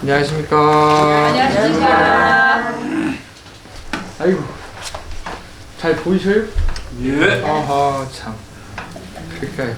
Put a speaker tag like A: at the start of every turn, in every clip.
A: 안녕하십니까.
B: 안녕하십니까.
A: 아이고, 잘 보이셔요?
C: 예.
A: 아하, 참. 그러니까요.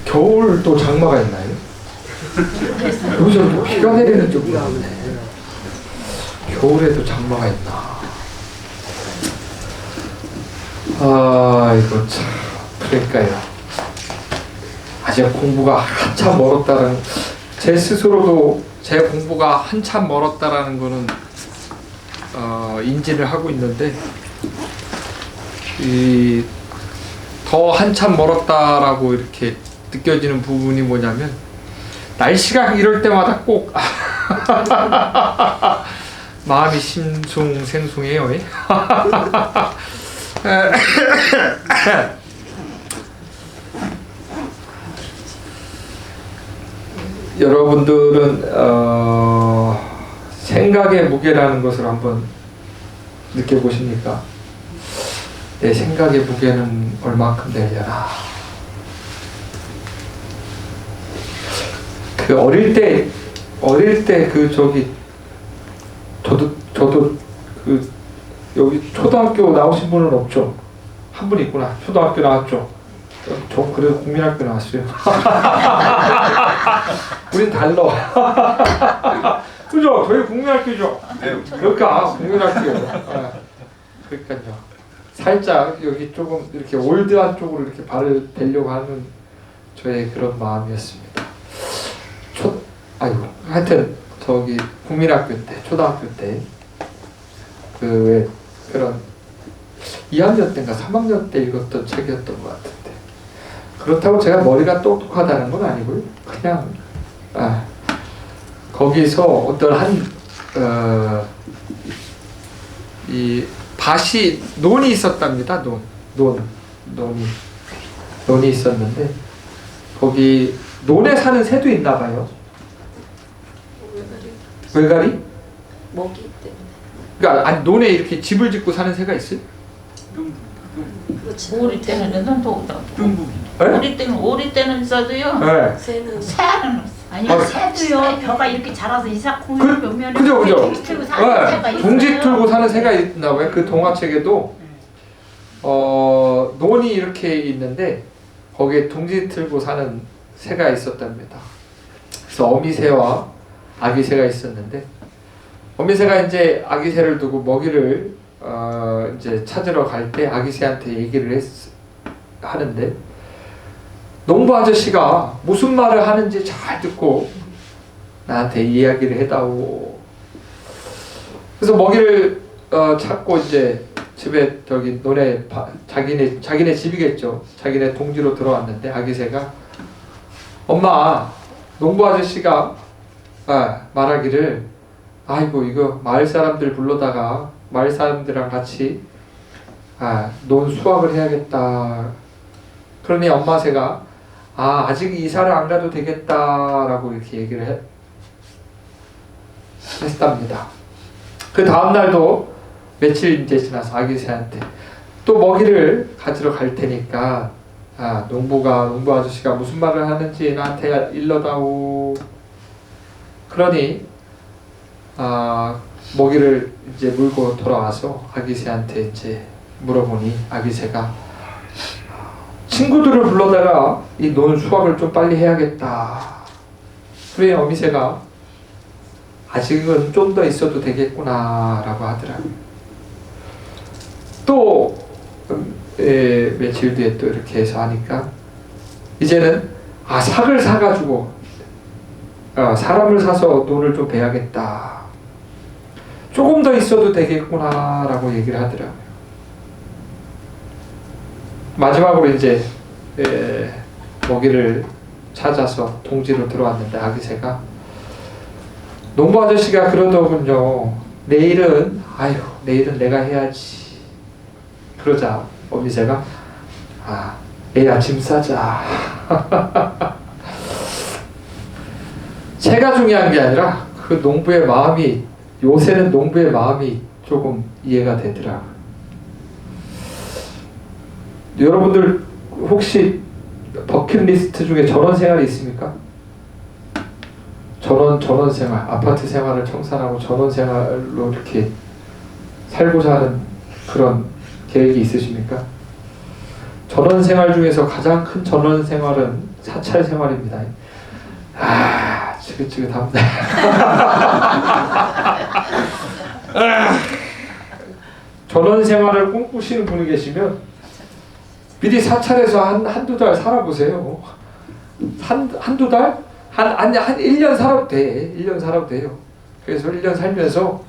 A: 겨울 또 장마가 있나요? 여기서 비가 내리는 쪽이 있네. 겨울에도 장마가 있나? 아, 이거 참. 그러니까요. 아직 공부가 한참 멀었다는, 제 스스로도 제 공부가 한참 멀었다라는 거는 인지를 하고 있는데, 더 한참 멀었다라고 이렇게 느껴지는 부분이 뭐냐면, 날씨가 이럴 때마다 꼭 마음이 심숭생숭해요. 여러분들은 생각의 무게라는 것을 한번 느껴보십니까? 내 생각의 무게는 얼마큼 되려나? 그 어릴 때 그 저도 그 여기 초등학교 나오신 분은 없죠? 한 분 있구나. 초등학교 나왔죠? 저 그래도 국민학교 나왔어요. 우린 달라. 그죠? 저희 국민학교죠? 그러니까 국민학교. 그러니까요. 살짝 여기 조금 이렇게 올드한 쪽으로 이렇게 발을 대려고 하는 저의 그런 마음이었습니다. 하여튼 저기 국민학교 때, 초등학교 때 그 왜 그런 2학년 때인가 3학년 때 읽었던 책이었던 것 같은데, 그렇다고 제가 머리가 똑똑하다는 건 아니고요. 그냥 거기서 어떤 이 밭이 논이 있었답니다. 논이 있었는데 거기 논에 사는 새도 있나 봐요. 외가리?
B: 먹이 때문에.
A: 그러니까 아니 논에 이렇게 집을 짓고 사는 새가 있어요?
B: 오리 때는
C: 중국.
B: 오리 때는 있어도요.
A: 네.
B: 새는
D: 아니
A: 아,
D: 새도요 벼가 이렇게 자라서 이삭콩 묘면에
A: 그죠.
D: 동지 틀고 사는 새가 있어요.
A: 동지 틀고 사는 새가 있나 봐요. 그 동화책에도 논이 이렇게 있는데 거기에 동지 틀고 사는 새가 있었답니다. 그래서 어미새와 아기새가 있었는데, 어미새가 이제 아기새를 두고 먹이를 이제 찾으러 갈 때 아기새한테 얘기를 하는데, 농부 아저씨가 무슨 말을 하는지 잘 듣고 나한테 이야기를 해다오. 그래서 먹이를 찾고 이제 집에 저기 논에 자기네 집이겠죠. 자기네 동지로 들어왔는데 아기새가, 엄마, 농부 아저씨가 말하기를, 아이고 이거 마을 사람들 불러다가 마을 사람들이랑 같이 논 수확을 해야겠다. 그러니 엄마 새가 아직 이사를 안 가도 되겠다라고 이렇게 얘기를 했답니다. 그 다음날도 며칠 이제 지나서 아기새한테 또 먹이를 가지러 갈 테니까 농부 아저씨가 무슨 말을 하는지 나한테 일러다오. 그러니 먹이를 이제 물고 돌아와서 아기새한테 이제 물어보니 아기새가 친구들을 불러다가 이 논 수확을 좀 빨리 해야겠다. 그래 어미새가 아직은 좀 더 있어도 되겠구나 라고 하더라고요. 또 며칠 뒤에 또 이렇게 해서 하니까 이제는 삭을 사가지고 사람을 사서 논을 좀 베야겠다. 조금 더 있어도 되겠구나 라고 얘기를 하더라고요. 마지막으로 이제 먹이를 찾아서 동지로 들어왔는데 아기새가, 농부 아저씨가 그러더군요. 내일은 내가 해야지. 그러자 어미새가 내일 아침 싸자. 새가 중요한 게 아니라 그 농부의 마음이, 요새는 농부의 마음이 조금 이해가 되더라고요. 여러분들 혹시 버킷리스트 중에 저런 생활이 있습니까? 전원 생활, 아파트 생활을 청산하고 전원 생활로 이렇게 살고자 하는 그런 계획이 있으십니까? 전원 생활 중에서 가장 큰 전원 생활은 사찰 생활입니다. 지긋지긋합니다. 전원 생활을 꿈꾸시는 분이 계시면 미리 사찰에서 한두 달 살아보세요. 한두 달? 한 1년 살아도 돼. 1년 살아도 돼요. 그래서 1년 살면서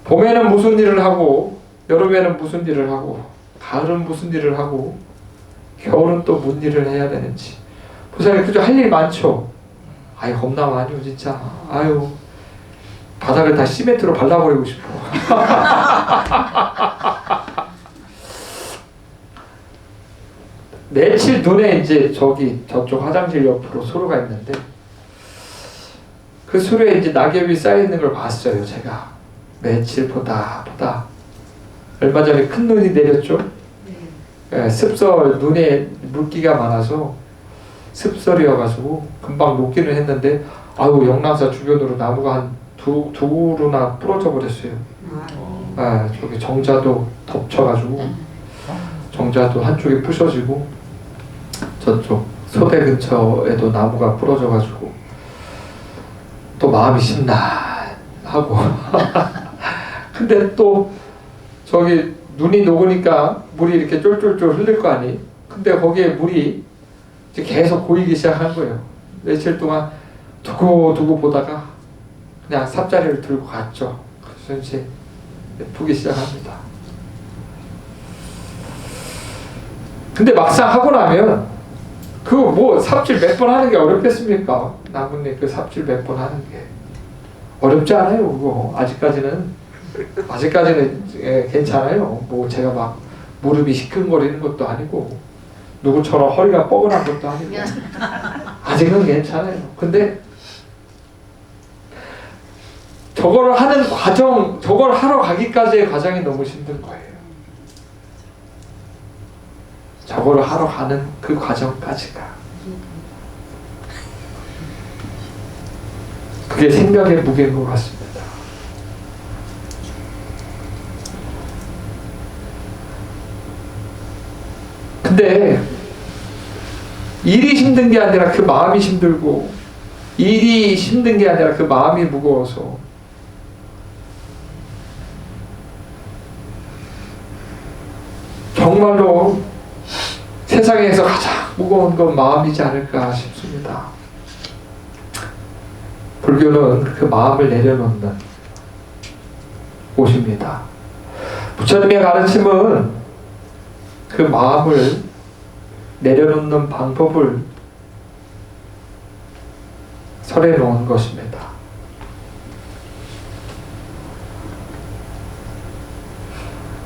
A: 봄에는 무슨 일을 하고 여름에는 무슨 일을 하고 가을은 무슨 일을 하고 겨울은 또 무슨 일을 해야 되는지 보세요. 그죠? 할 일 많죠? 아유 겁나 많이요 진짜. 아유 바닥을 다 시멘트로 발라버리고 싶어. 며칠 눈에 이제 저쪽 화장실 옆으로 수로가 있는데 그 수로에 이제 낙엽이 쌓여 있는 걸 봤어요. 제가 며칠 보다 얼마 전에 큰 눈이 내렸죠. 습설 눈에 물기가 많아서 습설이어가지고 금방 녹기는 했는데 아유 영남사 주변으로 나무가 한 두 그루나 부러져 버렸어요. 저기 정자도 덮쳐가지고 정자도 한쪽이 부셔지고 저쪽 소대 근처에도 나무가 부러져가지고 또 마음이 심란하고 근데 또 저기 눈이 녹으니까 물이 이렇게 쫄쫄쫄 흘릴 거 아니. 근데 거기에 물이 이제 계속 고이기 시작한 거예요. 며칠 동안 두고 보다가 그냥 삽자리를 들고 갔죠. 그래서 이제 보기 시작합니다. 근데 막상 하고 나면 그거 뭐 삽질 몇 번 하는 게 어렵겠습니까? 나뭇잎 그 삽질 몇 번 하는 게 어렵지 않아요. 그거 아직까지는 괜찮아요. 뭐 제가 막 무릎이 시큰거리는 것도 아니고 누구처럼 허리가 뻐근한 것도 아니고 아직은 괜찮아요. 근데 저걸 하는 과정, 저걸 하러 가기까지의 과정이 너무 힘든 거예요. 저걸 하러 가는 그 과정까지가 그게 생명의 무게인 것 같습니다. 근데 일이 힘든 게 아니라 그 마음이 힘들고 일이 힘든 게 아니라 그 마음이 무거워서 정말로 세상에서 가장 무거운 건 마음이지 않을까 싶습니다. 불교는 그 마음을 내려놓는 곳입니다. 부처님의 가르침은 그 마음을 내려놓는 방법을 설해 놓은 것입니다.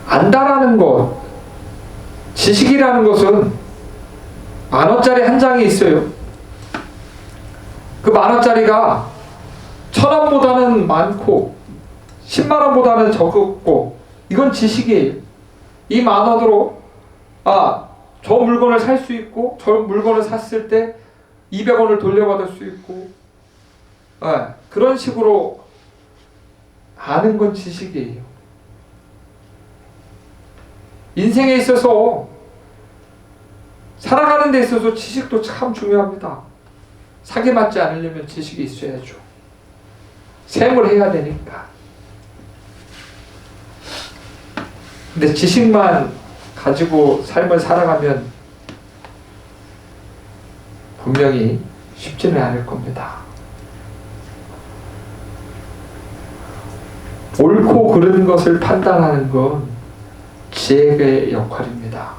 A: 안다라는 것, 지식이라는 것은 10,000원짜리 한 장이 있어요. 그 10,000원짜리가 1,000원보다는 많고 100,000원보다는 적고 이건 지식이에요. 이 10,000원으로 저 물건을 살 수 있고 저 물건을 샀을 때 200원을 돌려받을 수 있고 그런 식으로 아는 건 지식이에요. 인생에 있어서 살아가는 데 있어서 지식도 참 중요합니다. 사기 맞지 않으려면 지식이 있어야죠. 셈을 해야 되니까. 근데 지식만 가지고 삶을 살아가면 분명히 쉽지는 않을 겁니다. 옳고 그른 것을 판단하는 건 지혜의 역할입니다.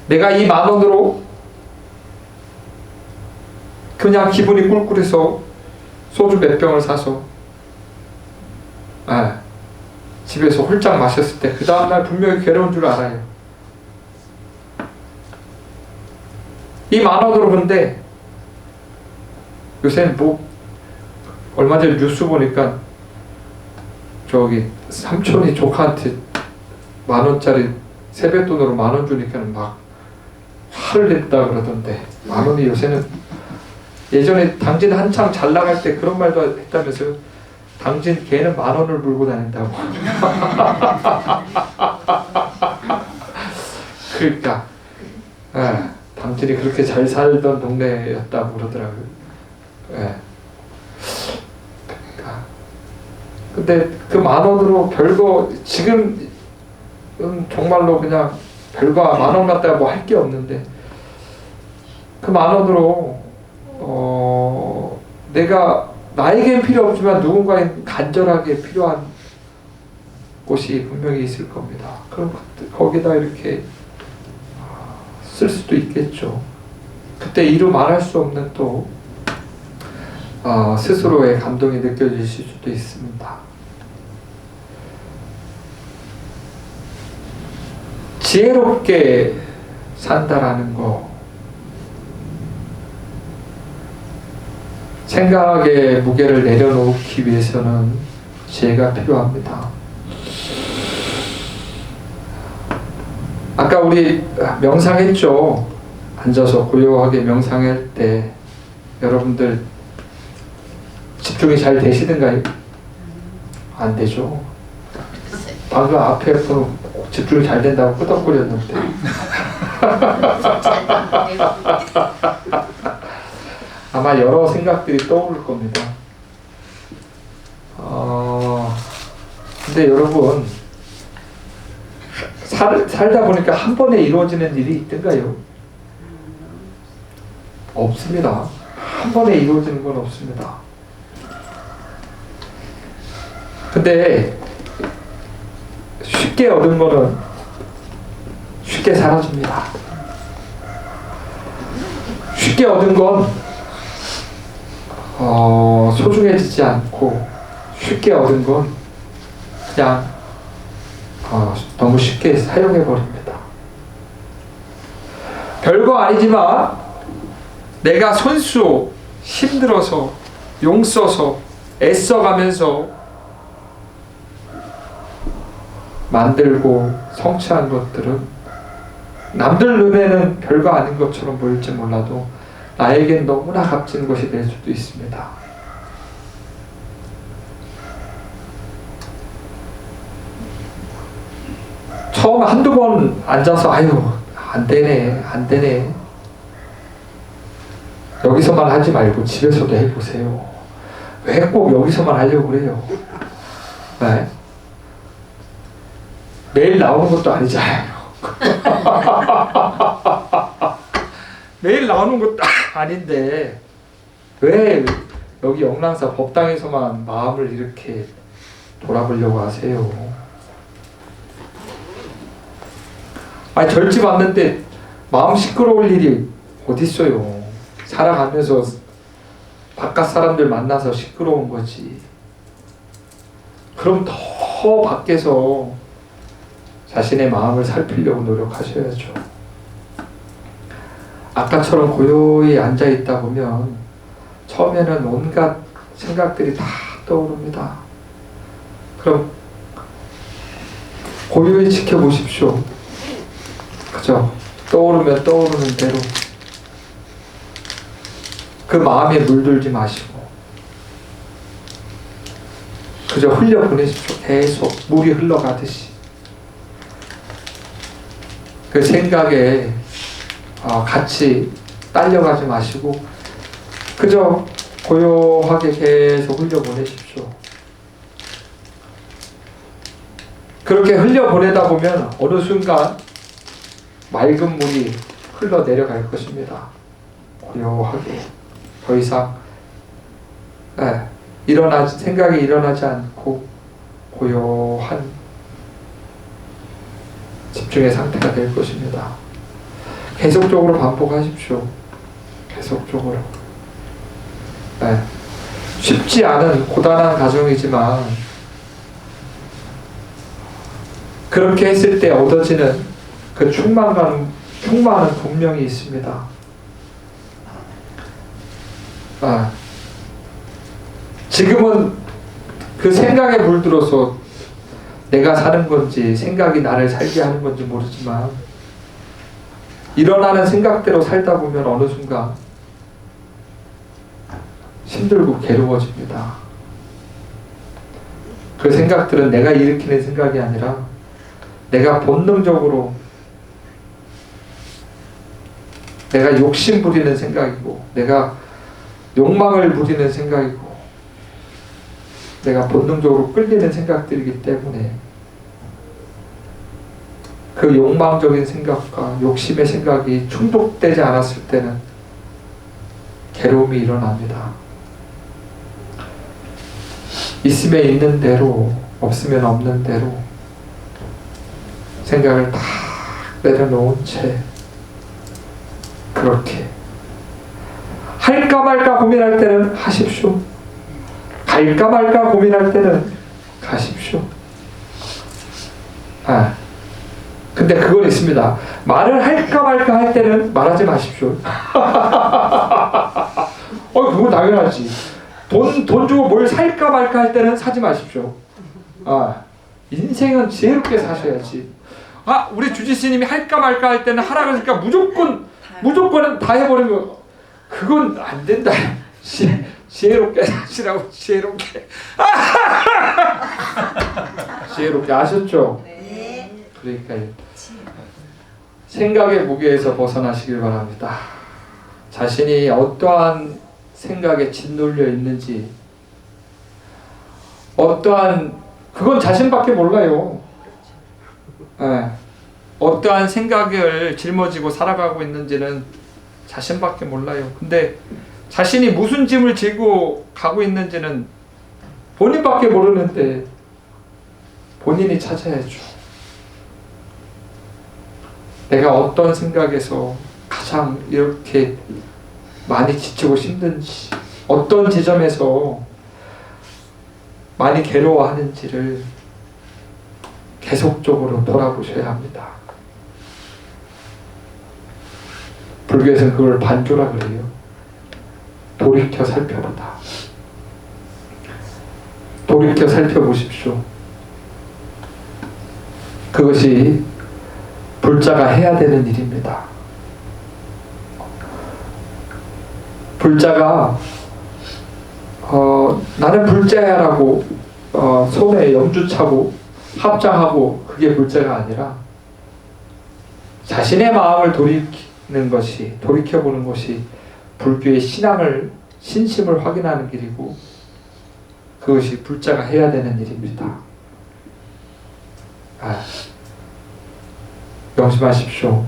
A: 내가 이 10,000원으로 그냥 기분이 꿀꿀해서 소주 몇 병을 사서 집에서 홀짝 마셨을 때 그 다음날 분명히 괴로운 줄 알아요. 이 10,000원으로 근데 요새는 얼마 전에 뉴스 보니까 저기 삼촌이 조카한테 10,000원짜리 세뱃돈으로 10,000원 주니까는 막 화를 냈다 그러던데 10,000원이 요새는 예전에 당진 한창 잘 나갈 때 그런 말도 했다면서요. 당진 걔는 10,000원을 물고 다닌다고. 그러니까 당진이 그렇게 잘 살던 동네였다고 그러더라고요. 그러니까 근데 그 10,000원으로 별거 지금 정말로 그냥 별거 10,000원 갖다가 뭐 할 게 없는데 그 10,000원으로 내가 나에겐 필요 없지만 누군가엔 간절하게 필요한 곳이 분명히 있을 겁니다. 그럼 거기다 이렇게 쓸 수도 있겠죠. 그때 이루 말할 수 없는 또 스스로의 감동이 느껴지실 수도 있습니다. 지혜롭게 산다라는 거, 생각의 무게를 내려놓기 위해서는 지혜가 필요합니다. 아까 우리 명상했죠. 앉아서 고요하게 명상할 때 여러분들 집중이 잘 되시던가요? 안 되죠. 방금 앞에 집중이 잘 된다고 끄덕거렸는데 아마 여러 생각들이 떠오를 겁니다. 근데 여러분 살다 보니까 한 번에 이루어지는 일이 있던가요? 없습니다. 한 번에 이루어지는 건 없습니다. 근데 쉽게 얻은 거는 쉽게 사라집니다. 쉽게 얻은 건 소중해지지 않고 쉽게 얻은 건 그냥 너무 쉽게 사용해 버립니다. 별거 아니지만 내가 손수 힘들어서 용 써서 애써가면서 만들고 성취한 것들은 남들 눈에는 별거 아닌 것처럼 보일지 몰라도 나에겐 너무나 값진 것이 될 수도 있습니다. 처음 한두 번 앉아서 아유 안되네 여기서만 하지 말고 집에서도 해보세요. 왜 꼭 여기서만 하려고 그래요? 네? 매일 나오는 것도 아니잖아요. 매일 나오는 것도 아닌데 왜 여기 영랑사 법당에서만 마음을 이렇게 돌아보려고 하세요? 아니 절집 왔는데 마음 시끄러울 일이 어딨어요. 살아가면서 바깥 사람들 만나서 시끄러운 거지. 그럼 더 밖에서 자신의 마음을 살피려고 노력하셔야죠. 아까처럼 고요히 앉아있다 보면 처음에는 온갖 생각들이 다 떠오릅니다. 그럼 고요히 지켜보십시오. 그죠? 떠오르면 떠오르는 대로 그 마음에 물들지 마시고 그저 흘려보내십시오. 계속 물이 흘러가듯이 그 생각에 같이 딸려가지 마시고 그저 고요하게 계속 흘려보내십시오. 그렇게 흘려보내다 보면 어느 순간 맑은 물이 흘러내려갈 것입니다. 고요하게 더 이상 생각이 일어나지 않고 고요한 집중의 상태가 될 것입니다. 계속적으로 반복하십시오. 계속적으로. 쉽지 않은 고단한 과정이지만 그렇게 했을 때 얻어지는 그 충만은 분명히 있습니다. 지금은 그 생각에 물들어서 내가 사는 건지 생각이 나를 살게 하는 건지 모르지만 일어나는 생각대로 살다 보면 어느 순간 힘들고 괴로워집니다. 그 생각들은 내가 일으키는 생각이 아니라 내가 본능적으로 내가 욕심 부리는 생각이고 내가 욕망을 부리는 생각이고 내가 본능적으로 끌리는 생각들이기 때문에 그 욕망적인 생각과 욕심의 생각이 충족되지 않았을 때는 괴로움이 일어납니다. 있으면 있는 대로 없으면 없는 대로 생각을 다 내려놓은 채 그렇게 할까 말까 고민할 때는 하십시오. 갈까 말까 고민할 때는 가십시오. 근데 그건 있습니다. 말을 할까 말까 할 때는 말하지 마십시오. 그건 당연하지. 돈 주고 뭘 살까 말까 할 때는 사지 마십시오. 인생은 지혜롭게 사셔야지. 우리 주지스님이 할까 말까 할 때는 하라 그러니까 무조건 다 해버리는 거. 그건 안 된다. 지혜롭게 사시라고. 지혜롭게 아셨죠?
D: 네.
A: 그러니까요. 생각의 무게에서 벗어나시길 바랍니다. 자신이 어떠한 생각에 짓눌려 있는지 그건 자신밖에 몰라요. 어떠한 생각을 짊어지고 살아가고 있는지는 자신밖에 몰라요. 근데 자신이 무슨 짐을 지고 가고 있는지는 본인밖에 모르는데 본인이 찾아야죠. 내가 어떤 생각에서 가장 이렇게 많이 지치고 힘든지, 어떤 지점에서 많이 괴로워하는지를 계속적으로 돌아보셔야 합니다. 불교에서는 그걸 반조라 그래요. 돌이켜 살펴보다. 돌이켜 살펴보십시오. 그것이 불자가 해야 되는 일입니다. 불자가 나는 불자야 라고 손에 염주 차고 합장하고 그게 불자가 아니라 자신의 마음을 돌이켜보는 것이 불교의 신심을 확인하는 길이고 그것이 불자가 해야 되는 일입니다. 명심하십시오.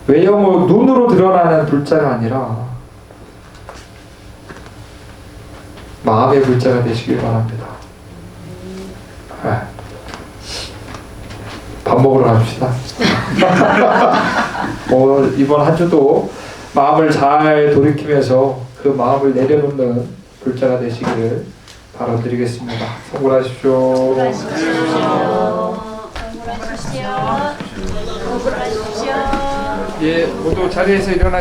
A: 외형으로 눈으로 드러나는 불자가 아니라 마음의 불자가 되시길 바랍니다. 밥 먹으러 갑시다. 이번 한 주도 마음을 잘 돌이키면서 그 마음을 내려놓는 불자가 되시기를 바라드리겠습니다. 성불하십시오. 예, 모두 자리에서 일어나.